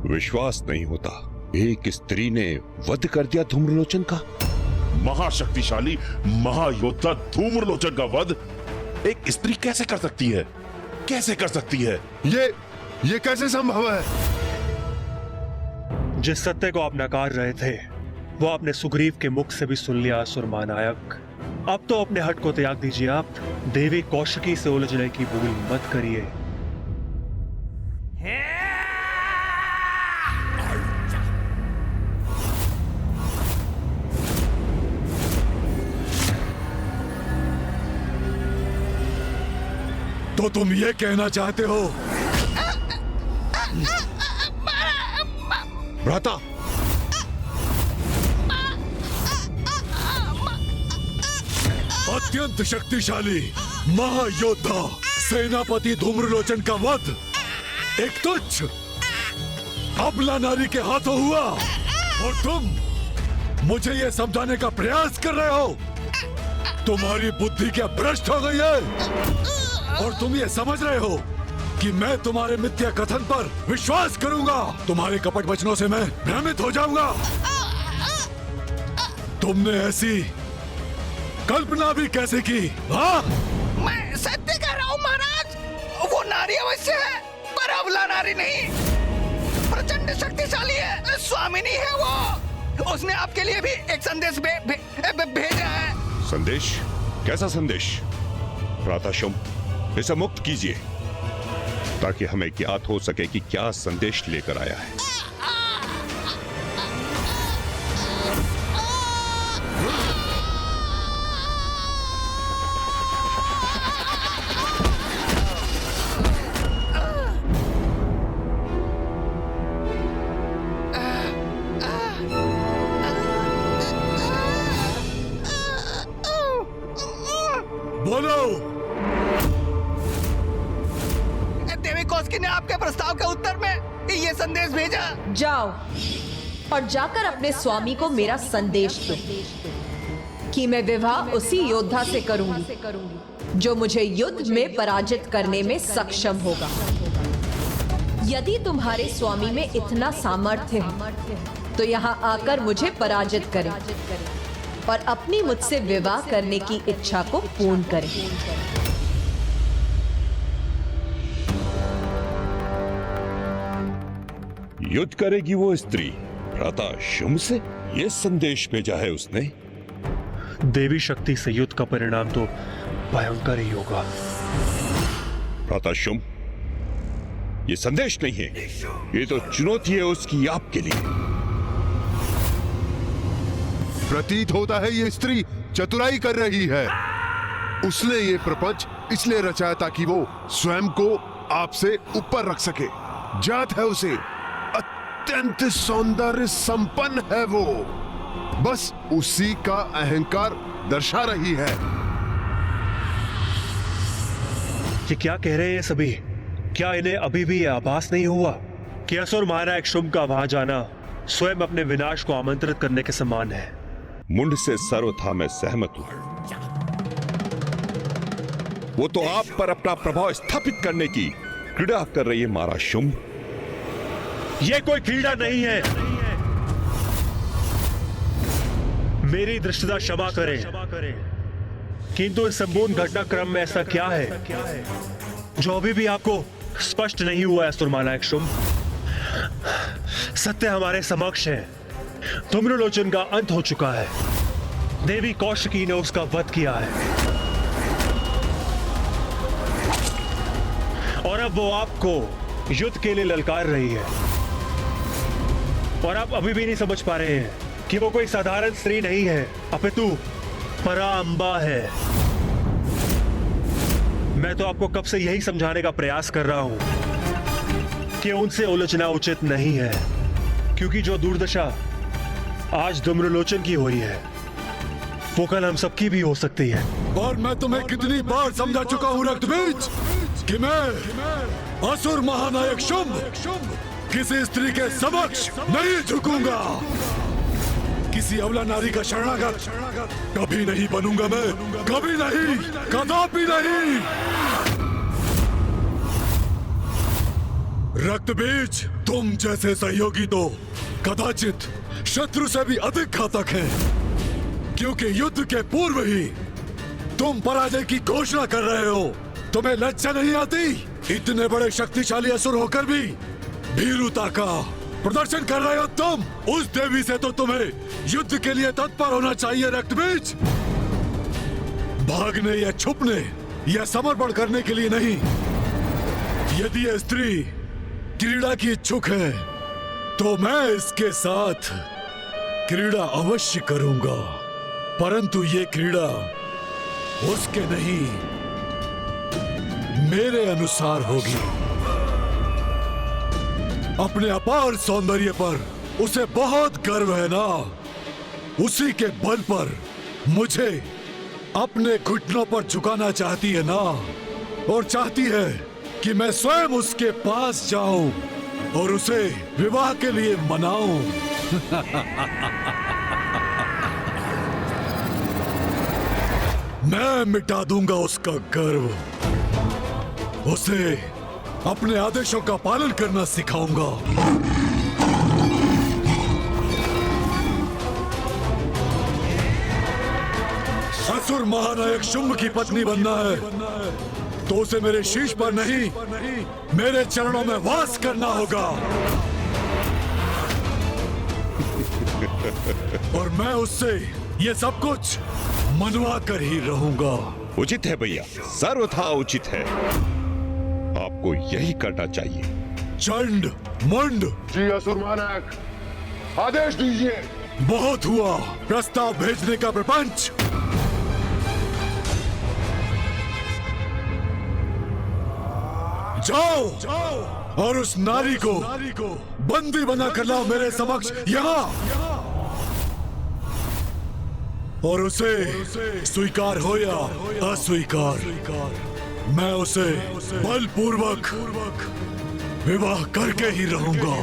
विश्वास नहीं होता, एक स्त्री ने वध कर दिया धूम्रलोचन का। महाशक्तिशाली महायोद्धा धूम्रलोचन का वध एक स्त्री कैसे कर सकती है? कैसे कर सकती है? ये कैसे संभव है? जिस सत्य को आप नकार रहे थे वो आपने सुग्रीव के मुख से भी सुन लिया असुर महानायक। अब तो अपने हट को त्याग दीजिए। आप देवी कौशिकी से उलझने की भूल मत करिए। तो तुम ये कहना चाहते हो भ्राता, अत्यंत शक्तिशाली महायोद्धा सेनापति धूम्रलोचन का वध एक तुच्छ अबला नारी के हाथों हुआ और तुम मुझे यह समझाने का प्रयास कर रहे हो? तुम्हारी बुद्धि क्या भ्रष्ट हो गई है और तुम ये समझ रहे हो कि मैं तुम्हारे मिथ्या कथन पर विश्वास करूंगा? तुम्हारे कपट वचनों से मैं भ्रमित हो जाऊंगा। तुमने ऐसी कल्पना भी कैसे की? हाँ? मैं सत्य कह रहा हूँ महाराज, वो नारी अवश्य है पर अबला नारी नहीं। प्रचंड शक्तिशाली है, स्वामिनी है वो। उसने आपके लिए भी एक संदेश भेजा है। संदेश? कैसा संदेश? भ्राता शुंभ, इसे मुक्त कीजिए ताकि हमें ज्ञात हो सके कि क्या संदेश लेकर आया है। बोलो। देवी कौशिकी ने आपके प्रस्ताव के उत्तर में ये संदेश भेजा। जाओ और जाकर अपने स्वामी को मेरा संदेश दो कि मैं विवाह उसी योद्धा से करूंगी जो मुझे युद्ध में पराजित करने में सक्षम होगा। यदि तुम्हारे स्वामी में इतना सामर्थ्य है तो यहाँ आकर मुझे पराजित करें और अपनी मुझसे विवाह करने की इच्छा को पूर्ण करें। युद्ध करेगी वो स्त्री भ्राता शुंभ से? ये संदेश भेजा है उसने। देवी शक्ति से युद्ध का परिणाम तो भयंकर ही होगा। भ्राता शुंभ, ये संदेश नहीं है, ये तो चुनौती है उसकी आपके लिए। प्रतीत होता है ये स्त्री चतुराई कर रही है। उसने ये प्रपंच इसलिए रचाया ताकि वो स्वयं को आपसे ऊपर रख सके। जात है उसे, अत्यंत सौंदर्य संपन्न है वो, बस उसी का अहंकार दर्शा रही है। ये क्या कह रहे हैं सभी? क्या इन्हें अभी भी यह आभास नहीं हुआ कि असुर महानायक शुंभ का वहां जाना स्वयं अपने विनाश को आमंत्रित करने के समान है? मुंड से सर्वथा मैं सहमत हूं। वो तो आप पर अपना प्रभाव स्थापित करने की क्रीड़ा कर रही है महाराज शुंभ। यह कोई क्रीड़ा नहीं है। मेरी दृष्टता क्षमा करें, किंतु इस संपूर्ण घटनाक्रम में ऐसा क्या है जो अभी भी आपको स्पष्ट नहीं हुआ है असुर महानायक शुंभ? सत्य हमारे समक्ष है। धूम्रलोचन का अंत हो चुका है। देवी कौशिकी ने उसका वध किया है और अब वो आपको युद्ध के लिए ललकार रही है। और आप अभी भी नहीं समझ पा रहे हैं कि वो कोई साधारण स्त्री नहीं है, अपितु पराअंबा है। मैं तो आपको कब से यही समझाने का प्रयास कर रहा हूं कि उनसे उलझना उचित नहीं है, क्योंकि जो दुर्दशा आज धूम्रलोचन की हुई है वो कल हम सबकी भी हो सकती है। और मैं तुम्हें कितनी बार समझा चुका हूं रक्तबीज कि मैं असुर महानायक शुंभ किसी स्त्री के समक्ष नहीं झुकूंगा। किसी अबला नारी का शरणागत कभी नहीं बनूंगा मैं, कभी नहीं, कदापि नहीं। रक्त बीज, तुम जैसे सहयोगी तो कदाचित शत्रु से भी अधिक घातक हैं, क्योंकि युद्ध के पूर्व ही तुम पराजय की घोषणा कर रहे हो। तुम्हें लज्जा नहीं आती? इतने बड़े शक्तिशाली असुर होकर भी भीरुता का प्रदर्शन कर रहे हो तुम। उस देवी से तो तुम्हें युद्ध के लिए तत्पर होना चाहिए रक्तबीज। भागने या छुपने या समर्पण करने के लिए नहीं। यदि यह स्त्री क्रीड़ा की इच्छुक है तो मैं इसके साथ क्रीड़ा अवश्य करूंगा, परंतु ये क्रीड़ा उसके नहीं मेरे अनुसार होगी। अपने अपार सौंदर्य पर उसे बहुत गर्व है ना, उसी के बल पर मुझे अपने घुटनों पर झुकाना चाहती है ना, और चाहती है कि मैं स्वयं उसके पास जाऊं और उसे विवाह के लिए मनाऊं। मैं मिटा दूंगा उसका गर्व, उसे अपने आदेशों का पालन करना सिखाऊंगा। असुर महानायक शुंभ की पत्नी बनना है तो उसे मेरे शीश पर नहीं, मेरे चरणों में वास करना होगा। और मैं उससे ये सब कुछ मनवा कर ही रहूंगा। उचित है भैया, सर्वथा उचित है। आपको यही करना चाहिए। चंड मुंड, जी असुर महानायक, आदेश दीजिए। बहुत हुआ प्रस्ताव भेजने का प्रपंच। जाओ और उस नारी को बंदी बना कर लाओ मेरे समक्ष यहाँ, और उसे स्वीकार हो या अस्वीकार, मैं उसे बलपूर्वक विवाह करके ही रहूंगा।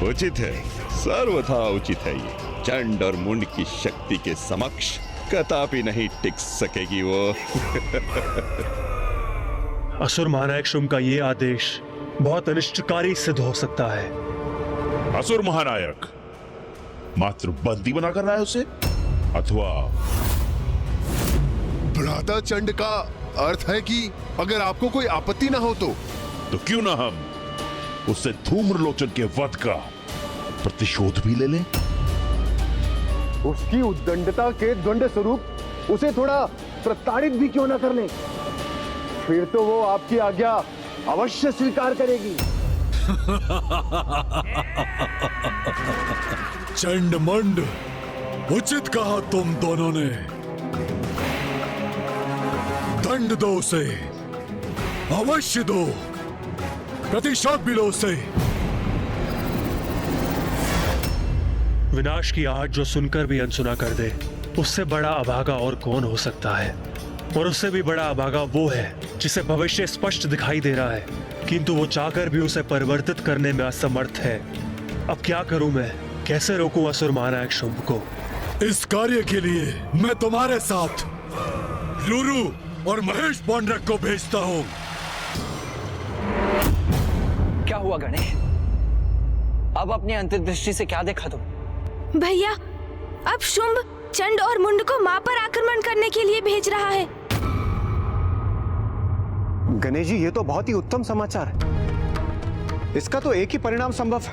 उचित है, सर्वथा उचित है। ये चंड और मुंड की शक्ति के समक्ष कदापि नहीं टिक सकेगी वो। असुर महानायक शुंभ का ये आदेश बहुत अनिष्टकारी सिद्ध हो सकता है। असुर महानायक मात्र बंदी बनाकर लाए उसे, अथवा भ्राता चंड का अर्थ है कि अगर आपको कोई आपत्ति ना हो तो क्यों ना हम उससे धूम्रलोचन के वध का प्रतिशोध भी ले लें। उसकी उद्दंडता के द्वंद स्वरूप उसे थोड़ा प्रताड़ित भी क्यों ना कर लें, फिर तो वो आपकी आज्ञा अवश्य स्वीकार करेगी। चंड मंड, उचित कहा तुम दोनों ने। दंड दो उसे, अवश्य दो, प्रतिशोध भी लो उसे। विनाश की आहट जो सुनकर भी अनसुना कर दे, उससे बड़ा अभागा और कौन हो सकता है। और उससे भी बड़ा अभागा वो है जिसे भविष्य स्पष्ट दिखाई दे रहा है, किंतु वो चाहकर भी उसे परिवर्तित करने में असमर्थ है। अब क्या करूं मैं, कैसे रोकूं असुर महानायक शुंभ को? इस कार्य के लिए मैं तुम्हारे साथ रुरु और महेश पौंड्रक को भेजता हूं। क्या हुआ गणेश? अब अपनी अंतर्दृष्टि से क्या देखा तुम? भैया, अब शुंभ चंड और मुंड को मां पर आक्रमण करने के लिए भेज रहा है। गणेश जी, ये तो बहुत ही उत्तम समाचार है। इसका तो एक ही परिणाम संभव है,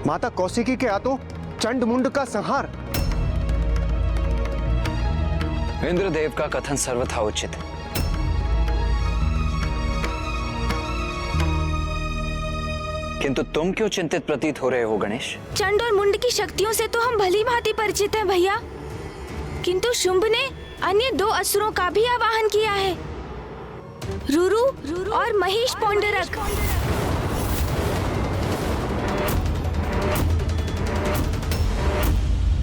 माता कौशिकी के हाथों चंड मुंड का संहार। इंद्रदेव का कथन सर्वथा उचित है। किंतु तुम क्यों चिंतित प्रतीत हो रहे हो गणेश? चंड और मुंड की शक्तियों से तो हम भली भांति परिचित हैं भैया, किंतु शुंभ ने अन्य दो असुरों का भी आवाहन किया है, रुरु और महेश पौंडरक।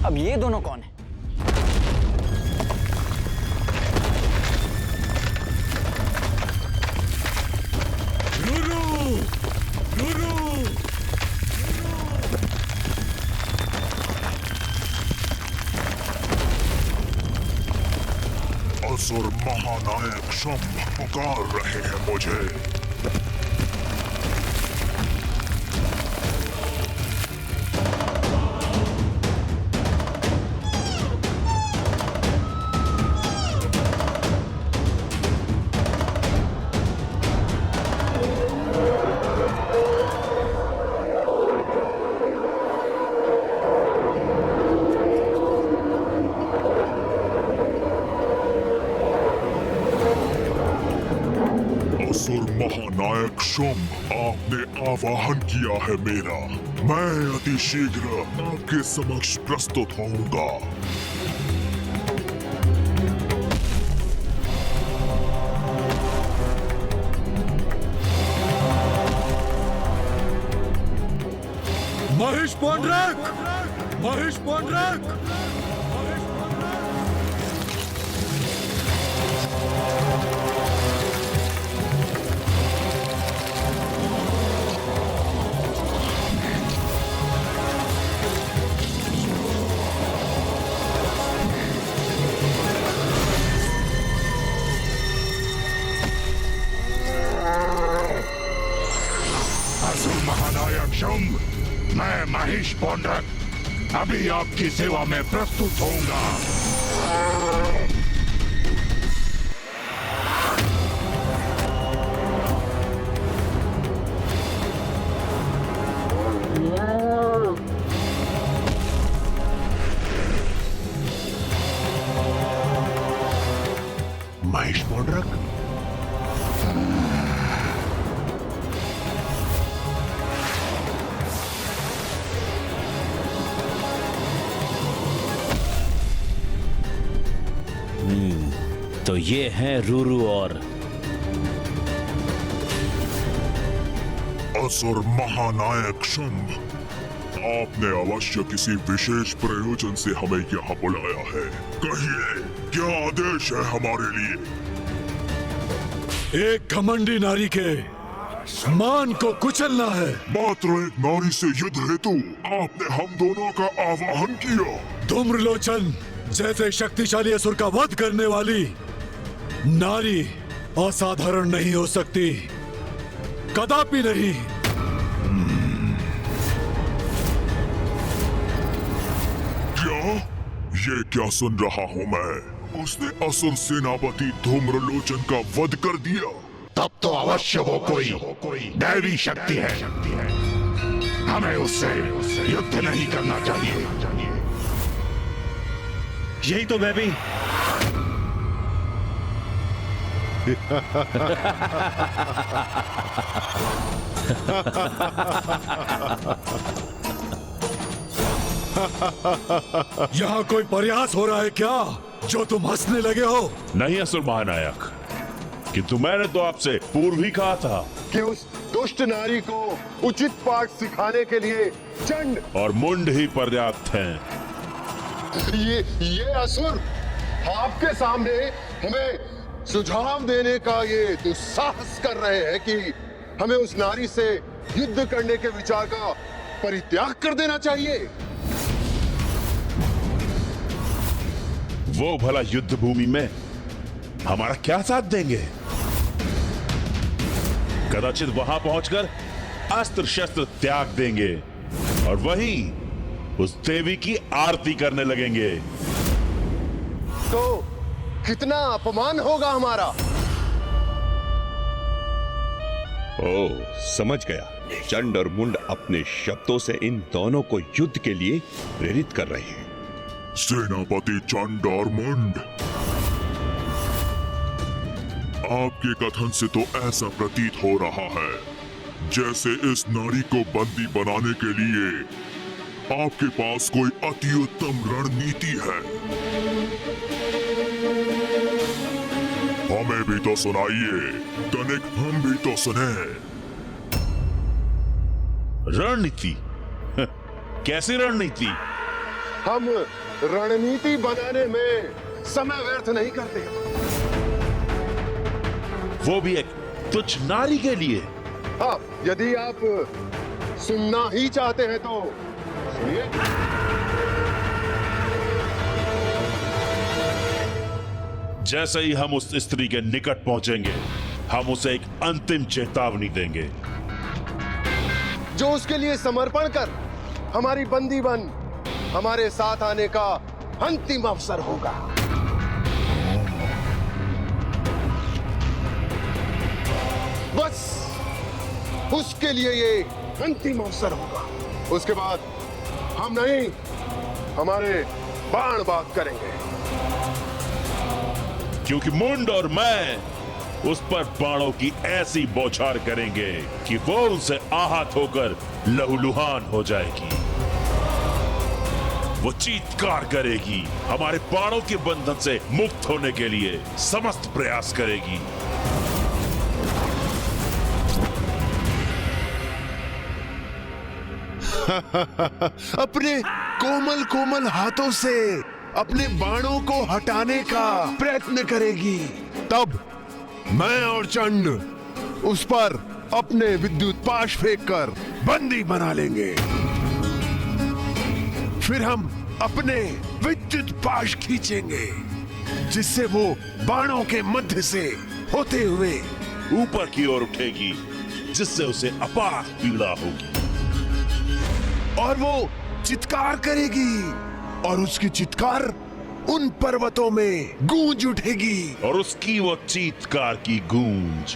अब ये दोनों कौन है? असुर महानायक शंभ पुकार रहे हैं मुझे। असुर महानायक शंभ, आपने आवाहन किया है मेरा। मैं अति शीघ्र आपके समक्ष प्रस्तुत होऊंगा। महेश पौंड्रक! महेश पौंड्रक! असुर महानायक शंभ, मैं महेश पौंड्रक अभी आपकी सेवा में प्रस्तुत होऊंगा। महेश पौंड्रक, तो ये हैं रूरू और असुर महानायक शंभ, आपने अवश्य किसी विशेष प्रयोजन से हमें यहाँ बुलाया है। कहिए, क्या आदेश है हमारे लिए? एक घमंडी नारी के मान को कुचलना है। मात्र एक नारी से युद्ध हेतु आपने हम दोनों का आवाहन किया। धूम्रलोचन जैसे शक्तिशाली असुर का वध करने वाली नारी असाधारण नहीं हो सकती, कदापि नहीं। क्या? ये क्या सुन रहा हूँ मैं? उसने असुर सेनापति धूम्रलोचन का वध कर दिया। तब तो अवश्य वो कोई दैवी शक्ति है। हमें उससे युद्ध नहीं करना चाहिए। यही तो मैं भी। यहाँ कोई प्रयास हो रहा है क्या, जो तुम हंसने लगे हो? नहीं असुर महानायक, किंतु मैंने तो आपसे पूर्व ही कहा था कि उस दुष्ट नारी को उचित पाठ सिखाने के लिए चंड और मुंड ही पर्याप्त हैं। ये असुर आपके सामने हमें सुझाव देने का ये दुस्साहस कर रहे हैं कि हमें उस नारी से युद्ध करने के विचार का परित्याग कर देना चाहिए। वो भला युद्ध भूमि में हमारा क्या साथ देंगे? कदाचित वहां पहुंचकर अस्त्र शस्त्र त्याग देंगे और वहीं उस देवी की आरती करने लगेंगे। तो कितना अपमान होगा हमारा। ओ, समझ गया। चंड और मुंड अपने शब्दों से इन दोनों को युद्ध के लिए प्रेरित कर रहे हैं। सेनापति चंड और मुंड, आपके कथन से तो ऐसा प्रतीत हो रहा है जैसे इस नारी को बंदी बनाने के लिए आपके पास कोई अति उत्तम रणनीति है। हमें भी तो सुनाइए, तनिक हम भी तो सुने। रणनीति? कैसी रणनीति? हम रणनीति बनाने में समय व्यर्थ नहीं करते। वो भी एक तुच्छ नारी के लिए? हाँ, यदि आप सुनना ही चाहते हैं तो सुनिए। जैसे ही हम उस स्त्री के निकट पहुंचेंगे, हम उसे एक अंतिम चेतावनी देंगे जो उसके लिए समर्पण कर हमारी बंदी बन हमारे साथ आने का अंतिम अवसर होगा। बस उसके लिए ये अंतिम अवसर होगा। उसके बाद हम नहीं, हमारे बाण बात करेंगे। क्योंकि मुंड और मैं उस पर बाणों की ऐसी बौछार करेंगे कि वो उनसे आहत होकर लहूलुहान हो जाएगी। वो चीत्कार करेगी, हमारे बाणों के बंधन से मुक्त होने के लिए समस्त प्रयास करेगी। अपने कोमल कोमल हाथों से अपने बाणों को हटाने का प्रयत्न करेगी। तब मैं और चंड उस पर अपने विद्युत पाश फेंककर बंदी बना लेंगे। फिर हम अपने विद्युत पाश खींचेंगे जिससे वो बाणों के मध्य से होते हुए ऊपर की ओर उठेगी, जिससे उसे अपार पीड़ा होगी और वो चित्कार करेगी और उसकी चित्कार उन पर्वतों में गूंज उठेगी और उसकी वो चीत्कार की गूंज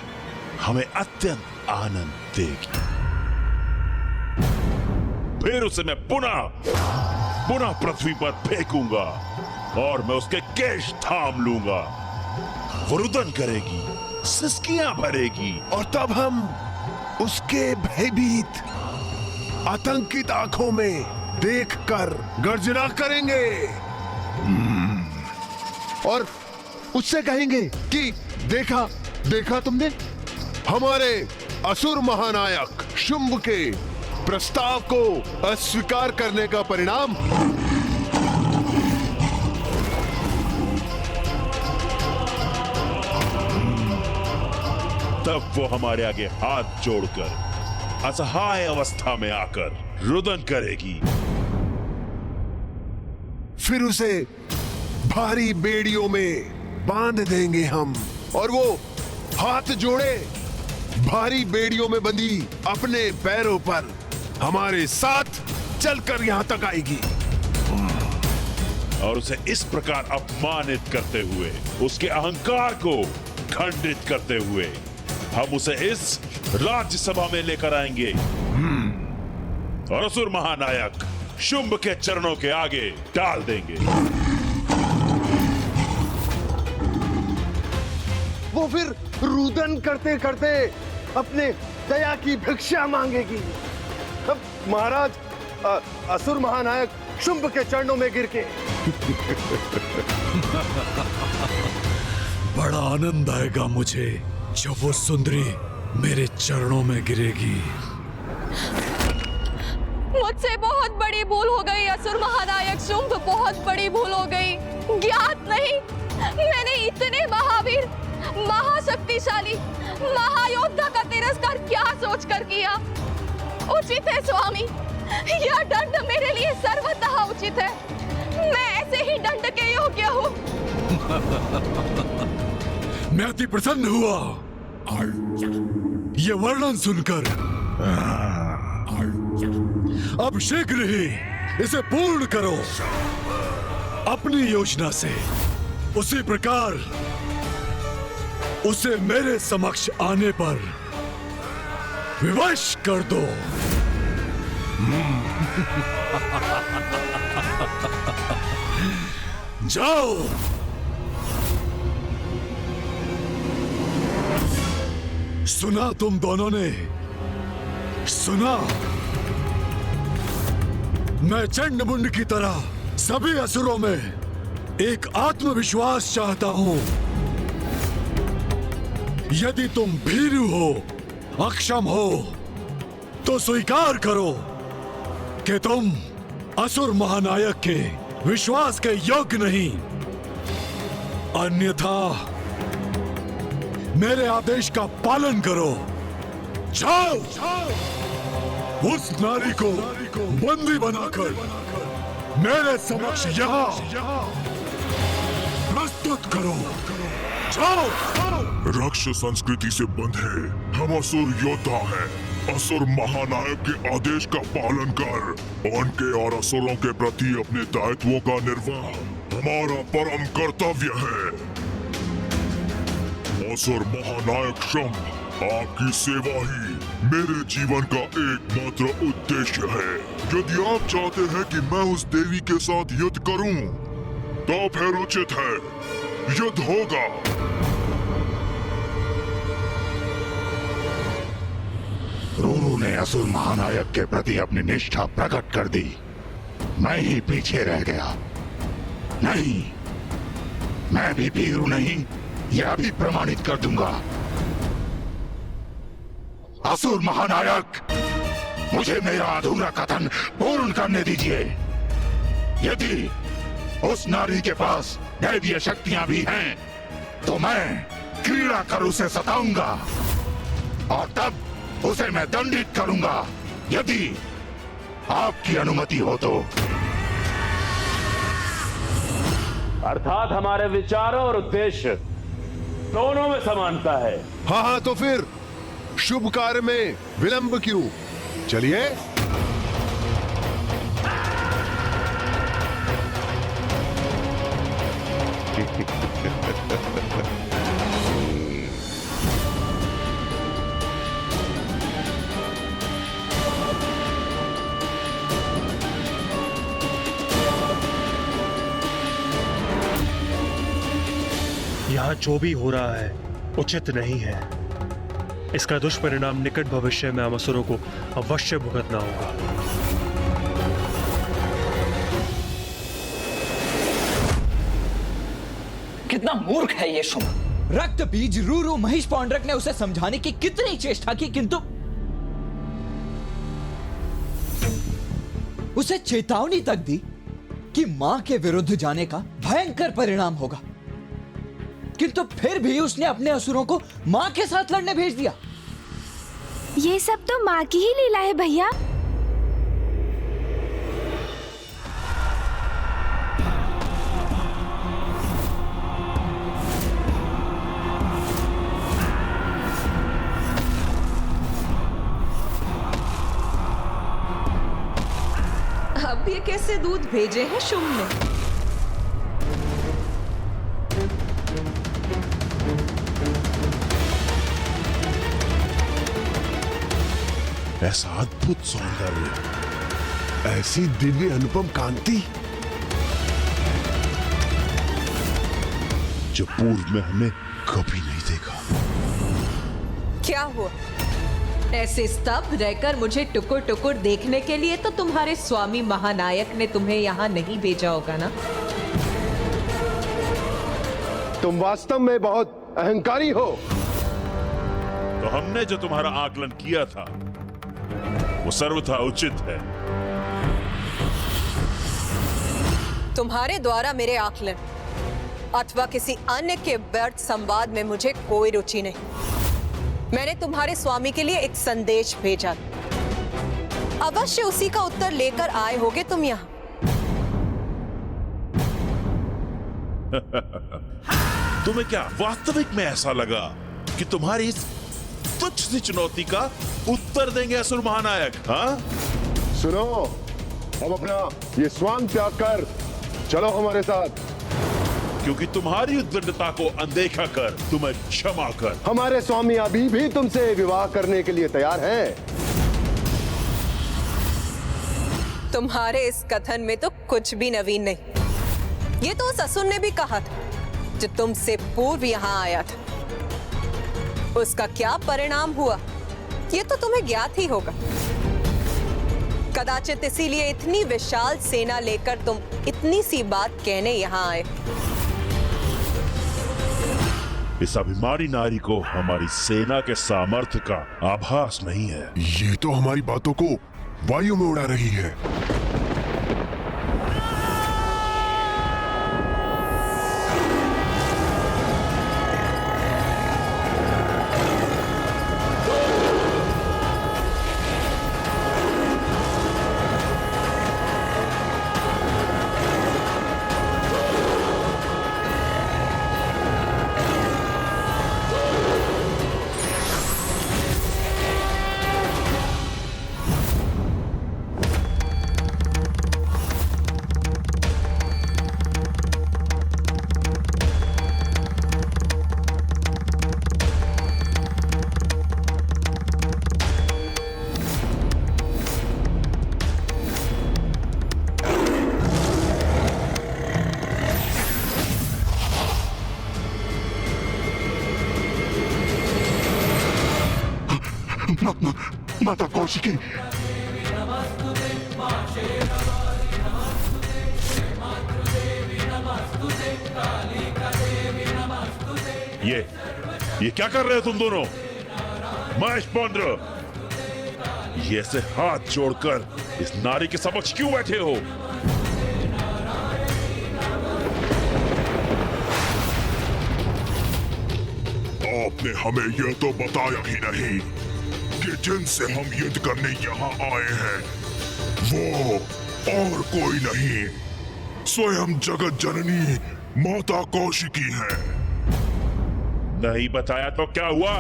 हमें अत्यंत आनंद देगी। फिर उसे मैं पुनः पृथ्वी पर फेंकूंगा और मैं उसके केश थाम लूंगा। वो रुदन करेगी, सिसकियां भरेगी और तब हम उसके भयभीत आतंकित आंखों में देखकर गर्जना करेंगे और उससे कहेंगे कि देखा तुमने हमारे असुर महानायक शुंभ के प्रस्ताव को अस्वीकार करने का परिणाम। तब वो हमारे आगे हाथ जोड़कर असहाय अवस्था में आकर रुदन करेगी। फिर उसे भारी बेड़ियों में बांध देंगे हम और वो हाथ जोड़े भारी बेड़ियों में बंधी अपने पैरों पर हमारे साथ चलकर यहां तक आएगी और उसे इस प्रकार अपमानित करते हुए, उसके अहंकार को खंडित करते हुए हम उसे इस राज्यसभा में लेकर आएंगे और असुर महानायक शुंभ के चरणों के आगे डाल देंगे। वो फिर रुदन करते करते अपने दया की भिक्षा मांगेगी। अब महाराज असुर महानायक शुंभ के चरणों में गिर के बड़ा आनंद आएगा मुझे जब वो सुंदरी मेरे चरणों में गिरेगी। मुझसे बहुत बड़ी भूल हो गई असुर महानायक शुंभ, बहुत बड़ी भूल हो गई। ज्ञात नहीं मैंने इतने महावीर, महाशक्तिशाली, महायोद्धा का तिरस्कार क्या सोचकर किया। उचित है स्वामी, यह दंड मेरे लिए सर्वतः उचित है। मैं ऐसे ही दंड के योग्य हूँ। मैं अति प्रसन्न हुआ ये वर्णन सुनकर। अब शीघ्र ही इसे पूर्ण करो अपनी योजना से। उसी प्रकार उसे मेरे समक्ष आने पर विवश कर दो। जाओ। सुना तुम दोनों ने, सुना? मैं चंडमुंड की तरह सभी असुरों में एक आत्मविश्वास चाहता हूं। यदि तुम भीरू हो, अक्षम हो, तो स्वीकार करो कि तुम असुर महानायक के विश्वास के योग्य नहीं। अन्यथा मेरे आदेश का पालन करो। जाओ, उस नारी को बंदी बनाकर मेरे समक्ष यहाँ प्रस्तुत करो। जाओ। राक्षस संस्कृति से बंधे हम असुर योद्धा हैं। असुर महानायक के आदेश का पालन कर उनके और असुरों के प्रति अपने दायित्वों का निर्वाह हमारा परम कर्तव्य है। असुर महानायक शुंभ, आपकी सेवा ही मेरे जीवन का एकमात्र उद्देश्य है। यदि आप चाहते हैं कि मैं उस देवी के साथ युद्ध करूं, तो फिर उचित है, युद्ध होगा। रूरू ने असुर महानायक के प्रति अपनी निष्ठा प्रकट कर दी। मैं ही पीछे रह गया। नहीं, मैं भी भीरू नहीं, यह भी प्रमाणित कर दूंगा। असुर महानायक, मुझे मेरा अधूरा कथन पूर्ण करने दीजिए। यदि उस नारी के पास दैवीय शक्तियां भी हैं, तो मैं क्रीड़ा कर उसे सताऊंगा और तब उसे मैं दंडित करूंगा। यदि आपकी अनुमति हो तो। अर्थात हमारे विचारों और उद्देश्य दोनों में समानता है। हाँ, तो फिर शुभ कार्य में विलंब क्यों? चलिए। यहाँ जो भी हो रहा है उचित नहीं है। इसका दुष्परिणाम निकट भविष्य में हम असुरों को अवश्य भुगतना होगा। कितना मूर्ख है ये शुंभ। रक्त बीज रूरू महिष पौंड्रक ने उसे समझाने की कितनी चेष्टा की, किंतु उसे चेतावनी तक दी कि मां के विरुद्ध जाने का भयंकर परिणाम होगा, किंतु फिर भी उसने अपने असुरों को मां के साथ लड़ने भेज दिया। ये सब तो माँ की ही लीला है भैया। अब ये कैसे दूध भेजे हैं शुंभ ने? ऐसा अद्भुत सौंदर्य, ऐसी दिव्य अनुपम कांति जो पूर्व में हमने कभी नहीं देखा। क्या हुआ? ऐसे स्तब्ध रहकर मुझे टुकुर टुकुर देखने के लिए तो तुम्हारे स्वामी महानायक ने तुम्हें यहाँ नहीं भेजा होगा ना? तुम वास्तव में बहुत अहंकारी हो। तो हमने जो तुम्हारा आकलन किया था वो सर्वथा उचित है। तुम्हारे द्वारा मेरे आकलन अथवा किसी अन्य के व्यर्थ संवाद में मुझे कोई रुचि नहीं। मैंने तुम्हारे स्वामी के लिए एक संदेश भेजा, अवश्य उसी का उत्तर लेकर आए होगे तुम यहाँ। तुम्हें क्या वास्तविक में ऐसा लगा कि तुम्हारी इस तुच्छ सी चुनौती का उत्तर देंगे असुर महानायक? हाँ, सुनो, अब अपना ये स्वांग त्याग कर चलो हमारे साथ। क्योंकि तुम्हारी उद्दंडता को अनदेखा कर, तुम्हें क्षमा कर, हमारे स्वामी अभी भी तुमसे विवाह करने के लिए तैयार हैं। तुम्हारे इस कथन में तो कुछ भी नवीन नहीं। ये तो उस असुर ने भी कहा था जो तुमसे पूर्व यहाँ आया था। उसका क्या परिणाम हुआ ये तो तुम्हें ज्ञात ही होगा। कदाचित इसीलिए इतनी विशाल सेना लेकर तुम इतनी सी बात कहने यहाँ आए। इस अभिमानी नारी को हमारी सेना के सामर्थ्य का आभास नहीं है। ये तो हमारी बातों को वायु में उड़ा रही है। माता कौशिकी, ये क्या कर रहे हो तुम दोनों? महेश पौंड्र, ये ऐसे हाथ जोड़कर इस नारी के समक्ष क्यों बैठे हो? आपने हमें यह तो बताया ही नहीं कि जिनसे हम युद्ध करने यहाँ आए हैं वो और कोई नहीं, स्वयं जगत जननी माता कौशिकी है। नहीं बताया तो क्या हुआ?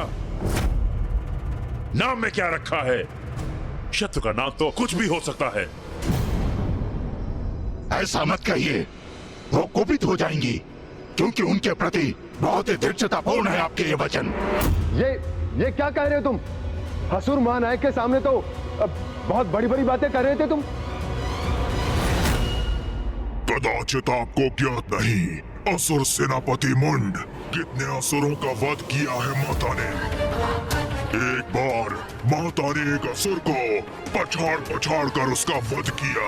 नाम में क्या रखा है? शत्रु का नाम तो कुछ भी हो सकता है। ऐसा मत कहिए, वो कुपित हो जाएंगी, क्योंकि उनके प्रति बहुत ही धृष्टतापूर्ण है आपके ये वचन। ये क्या कह रहे हो तुम? असुर महानायक के सामने तो बहुत बड़ी बड़ी बातें कर रहे थे तुम। कदाचित आपको ज्ञात नहीं, असुर सेनापति मुंड कितने असुरों का वध किया है माता ने। एक बार माता ने एक असुर को पछाड़ पछाड़ कर उसका वध किया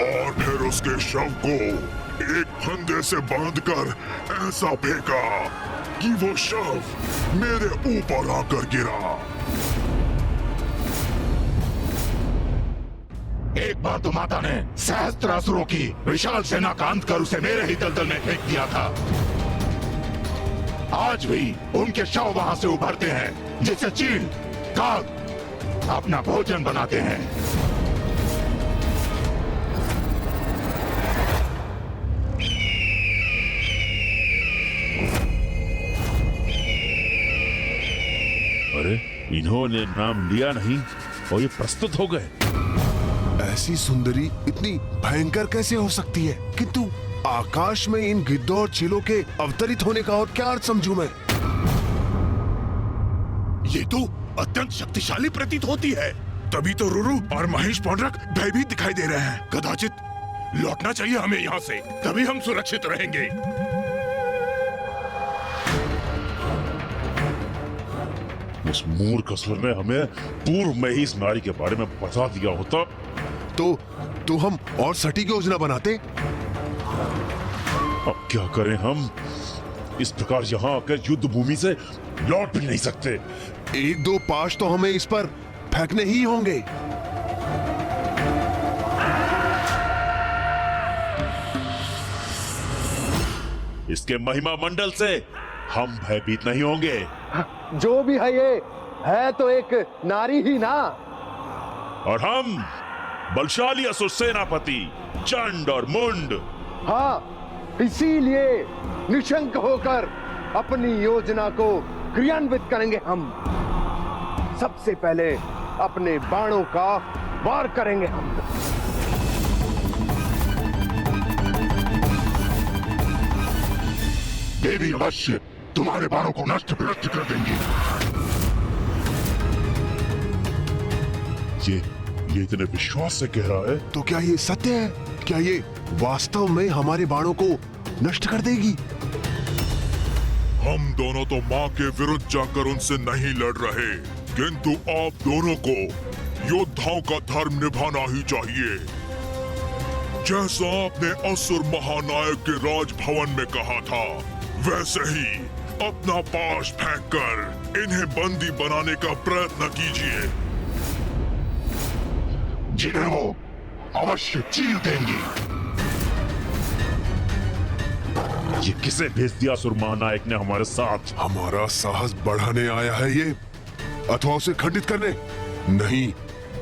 और फिर उसके शव को एक फंदे से बांधकर ऐसा फेंका कि वो शव मेरे ऊपर आकर गिरा। एक बार तो माता ने सहस्त्र असुरों की विशाल सेना का अंत कर उसे मेरे ही दलदल में फेंक दिया था। आज भी उनके शव वहां से उभरते हैं, जिसे चील काग अपना भोजन बनाते हैं। अरे, इन्होंने नाम लिया नहीं और ये प्रस्तुत हो गए। ऐसी सुंदरी इतनी भयंकर कैसे हो सकती है? किंतु आकाश में इन गिद्धों और चीलों के अवतरित होने का और क्या अर्थ समझूं मैं? ये तो अत्यंत शक्तिशाली प्रतीत होती है। तभी तो रुरु और महेश पौंड्रक भयभीत दिखाई दे रहे हैं। कदाचित लौटना चाहिए हमें यहाँ से, तभी हम सुरक्षित रहेंगे। उस मूर्ख असुर ने हमें पूर्व में ही इस नारी के बारे में बता दिया होता तो हम और सटीक योजना बनाते। अब क्या करें हम? इस प्रकार यहाँ आकर युद्ध भूमि से लौट भी नहीं सकते। एक दो पाश तो हमें इस पर फेंकने ही होंगे। इसके महिमा मंडल से हम भयभीत नहीं होंगे। जो भी है ये है तो एक नारी ही ना। और हम बलशाली असुर सेनापति चंड और मुंड। हाँ, इसीलिए निशंक होकर अपनी योजना को क्रियान्वित करेंगे। हम सबसे पहले अपने बाणों का वार करेंगे। हम देवी अवश्य तुम्हारे बाणों को नष्ट भ्रष्ट कर देंगी। ये इतने विश्वास से कह रहा है तो क्या ये सत्य है? क्या ये वास्तव में हमारे बाणों को नष्ट कर देगी? हम दोनों तो माँ के विरुद्ध जाकर उनसे नहीं लड़ रहे, किंतु आप दोनों को योद्धाओं का धर्म निभाना ही चाहिए। जैसा आपने असुर महानायक के राजभवन में कहा था, वैसे ही अपना पाश फेंककर इन्हें बंदी बनाने का प्रयत्न कीजिए। जिन्हें वो अवश्य चीर देंगी। ये किसे भेज दिया असुर महानायक ने हमारे साथ? हमारा साहस बढ़ाने आया है ये, अथवा उसे खंडित करने? नहीं,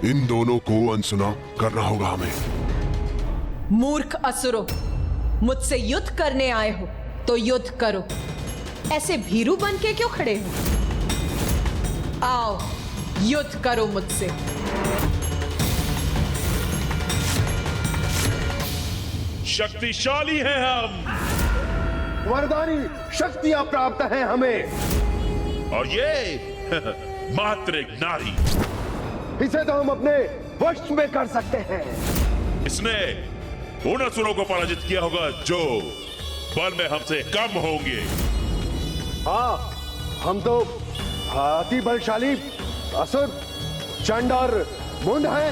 इन दोनों को अनसुना करना होगा हमें। मूर्ख असुरों, मुझसे युद्ध करने आए हो तो युद्ध करो। ऐसे भीरू बन के क्यों खड़े हो? आओ, युद्ध करो मुझसे। शक्तिशाली हैं हम, वरदानी शक्तियां प्राप्त हैं हमें। और ये मात्र एक नारी। इसे तो हम अपने वश में कर सकते हैं। इसने उन असुरों को पराजित किया होगा जो बल में हमसे कम होंगे। हाँ, हम तो अति बलशाली असुर चंड और मुंड हैं।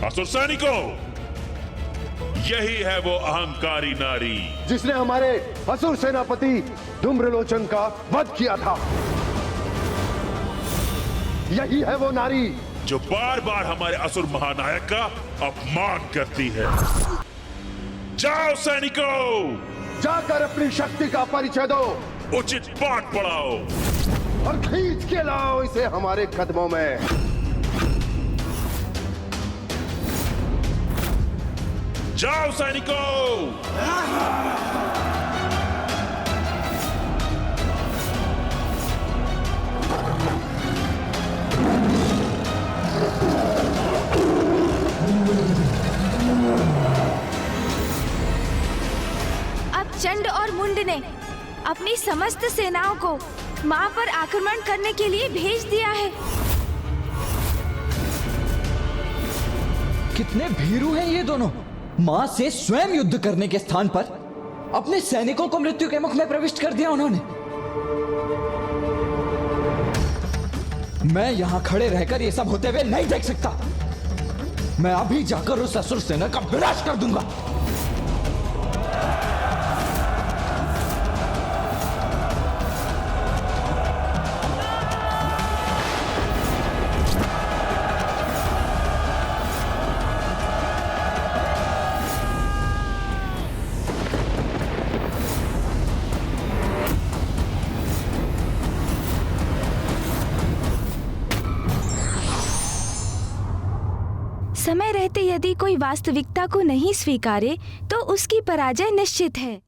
असुर सैनिकों, यही है वो अहंकारी नारी जिसने हमारे असुर सेनापति धूम्रलोचन का वध किया था। यही है वो नारी जो बार बार हमारे असुर महानायक का अपमान करती है। जाओ सैनिकों, जाकर अपनी शक्ति का परिचय दो, उचित पाठ पढ़ाओ और खींच के लाओ इसे हमारे कदमों में। जाओ सैनिकों। अब चंड और मुंड ने अपनी समस्त सेनाओं को मां पर आक्रमण करने के लिए भेज दिया है। कितने भीरू हैं ये दोनों। मां से स्वयं युद्ध करने के स्थान पर अपने सैनिकों को मृत्यु के मुख में प्रविष्ट कर दिया उन्होंने। मैं यहां खड़े रहकर ये सब होते हुए नहीं देख सकता। मैं अभी जाकर उस असुर सेना का विनाश कर दूंगा। समय रहते यदि कोई वास्तविकता को नहीं स्वीकारे तो उसकी पराजय निश्चित है।